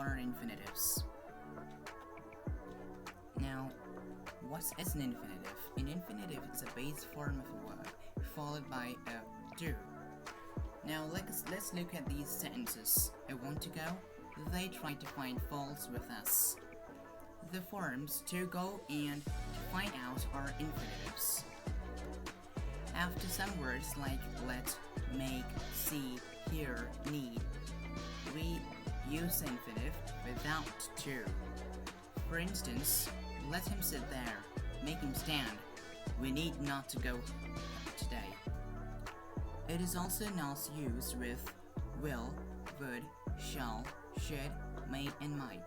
what are infinitives. Now, what is an infinitive? An infinitive is a base form of a verb followed by a do. Now let's look at these sentences. A want to go, they try to find faults with us. The forms to go and to find out are infinitives. After some words like let, make, see, hear, need, we use the infinitive without to. For instance, let him sit there, make him stand. We need not to go today. It is also not used with will, would, shall, should, may, and might.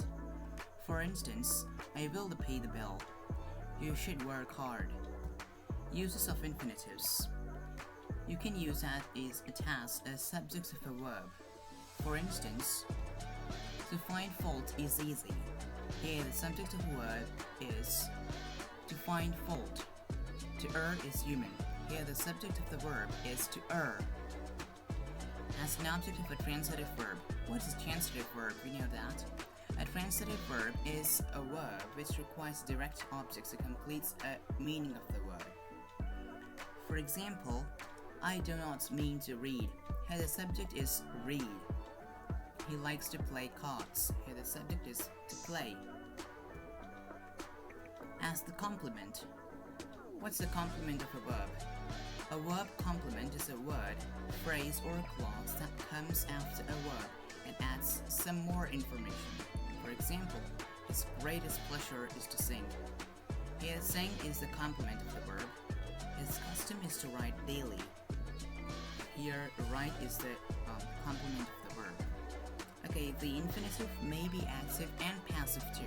For instance, I will pay the bill. You should work hard. Uses of infinitives. You can use that is a task as subjects of a verb. For instance, to find fault is easy. Here the subject of a verb is to find fault. To err is human. Here the subject of the verb is to err. As an object of a transitive verb. What is a transitive verb? We know that. A transitive verb is a verb which requires direct objects to complete a meaning of the word. For example, I do not mean to read. Here the subject is read. He likes to play cards. Here the subject is to play. As the complement. What's the complement of a verb? A verb complement is a word, phrase, or a clause that comes after a verb and adds some more information. For example, his greatest pleasure is to sing. Here, sing is the complement of the verb. His custom is to write daily. Here, write is the complement of the verb. Okay, the infinitive may be active and passive too.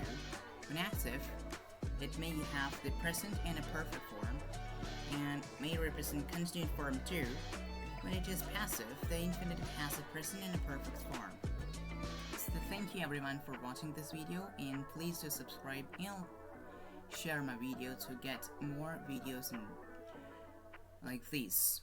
When active, it may have the present and a perfect form, and may represent continued form too. When it is passive, the infinitive has a present and a perfect form. So thank you everyone for watching this video, and please do subscribe and share my video to get more videos like these.